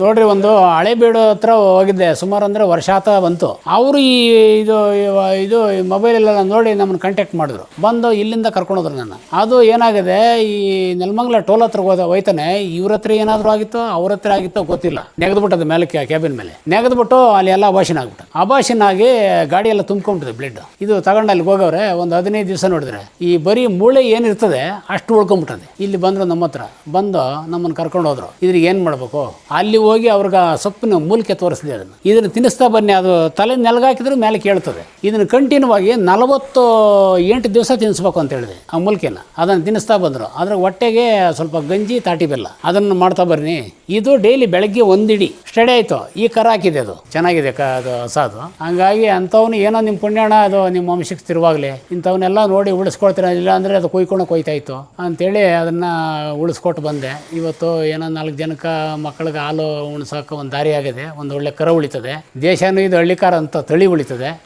ನೋಡ್ರಿ, ಒಂದು ಹಳೇಬೀಡು ಹತ್ರ ಹೋಗಿದ್ದೆ, ಸುಮಾರು ಅಂದರೆ ವರ್ಷ ಆತ ಬಂತು. ಅವರು ಈ ಇದು ಮೊಬೈಲ್ ಎಲ್ಲ ನೋಡಿ ನಮ್ಮನ್ನು ಕಾಂಟ್ಯಾಕ್ಟ್ ಮಾಡಿದ್ರು. ಬಂದು ಇಲ್ಲಿಂದ ಕರ್ಕೊಂಡೋದ್ರು ನನ್ನ. ಅದು ಏನಾಗಿದೆ, ಈ ನೆಲಮಂಗಲ ಟೋಲ್ ಹತ್ರ ಹೋಯ್ತಾನೆ, ಇವ್ರ ಹತ್ರ ಏನಾದರೂ ಆಗಿತ್ತೋ ಅವ್ರ ಹತ್ರ ಆಗಿತ್ತೋ ಗೊತ್ತಿಲ್ಲ, ನೆಗೆದ್ಬಿಟ್ಟದ ಮೇಲೆ ಕ್ಯಾಬಿನ್ ಮೇಲೆ ನೆಗೆದ್ಬಿಟ್ಟು ಅಲ್ಲಿ ಎಲ್ಲ ಅಭಾಷಣ ಆಗ್ಬಿಟ್ಟು, ಅಭಾಷಣಾಗಿ ಗಾಡಿ ಎಲ್ಲ ತುಂಬ್ಕೊಂಡ್ಬಿಟ್ಟಿದೆ ಬ್ಲಡ್. ಇದು ತಗೊಂಡು ಅಲ್ಲಿಗೆ ಹೋಗವ್ರೆ, ಒಂದು 15 ದಿವಸ ನೋಡಿದ್ರೆ ಈ ಬರೀ ಮೂಳೆ ಏನಿರ್ತದೆ ಅಷ್ಟು ಉಳ್ಕೊಂಬಿಟ್ಟದೆ. ಇಲ್ಲಿ ಬಂದರು, ನಮ್ಮ ಹತ್ರ ಬಂದು ನಮ್ಮನ್ನು ಕರ್ಕೊಂಡು ಹೋದ್ರು. ಇದ್ರಿಗೆ ಏನು ಮಾಡಬೇಕು, ಅಲ್ಲಿ ಹೋಗಿ ಅವ್ರಿಗೆ ಸೊಪ್ಪಿನ ಮೂಲಿಕೆ ತೋರಿಸಿದೆ. ಇದನ್ನು ತಿನ್ನಿಸ್ತಾ ಬನ್ನಿ, ಅದು ತಲೆ ನೆಲಗಾಕಿದ್ರೆ ಮೇಲೆ ಕೇಳ್ತದೆ. ಇದನ್ನು ಕಂಟಿನ್ಯೂ ಆಗಿ 48 ದಿವಸ ತಿನ್ನಿಸ್ಬೇಕು ಅಂತ ಹೇಳಿದೆ. ಆ ಮೂಲಿಕೆನ ಅದನ್ನು ತಿನ್ನಿಸ್ತಾ ಬಂದರು. ಅದ್ರ ಹೊಟ್ಟೆಗೆ ಸ್ವಲ್ಪ ಗಂಜಿ ತಾಟಿ ಬೆಲ್ಲ ಅದನ್ನು ಮಾಡ್ತಾ ಬರ್ನಿ. ಇದು ಡೈಲಿ ಬೆಳಗ್ಗೆ ಒಂದಿಡಿ ಸ್ಟಡಿ ಆಯಿತು. ಈ ಕರ ಹಾಕಿದೆ, ಅದು ಚೆನ್ನಾಗಿದೆ ಅದು ಹೊಸದು. ಹಂಗಾಗಿ ಅಂಥವ್ನು ಏನೋ ನಿಮ್ಮ ಪುಣ್ಯಣ, ಅದು ನಿಮ್ಮ ವಂಶಕ್ಕೆ ಸ್ಥಿರವಾಗಲಿ, ಇಂಥವನ್ನೆಲ್ಲ ನೋಡಿ ಉಳಿಸ್ಕೊಳ್ತೀರ. ಇಲ್ಲ ಅಂದರೆ ಅದು ಕೊಯ್ತಾ ಇತ್ತು ಅಂತೇಳಿ ಅದನ್ನು ಉಳಿಸ್ಕೊಟ್ಟು ಬಂದೆ. ಇವತ್ತು ಏನೋ 4 ಜನಕ್ಕೆ ಮಕ್ಕಳಿಗೆ ಹಾಲು ಉಣ್ಸೋಕೆ ಒಂದು ದಾರಿ ಆಗಿದೆ. ಒಂದು ಒಳ್ಳೆ ಕರ ಉಳಿತದೆ. ದೇಶನೂ ಇದು ಹಳ್ಳಿಕಾರ ಅಂತ ತಳಿ ಉಳಿತದೆ.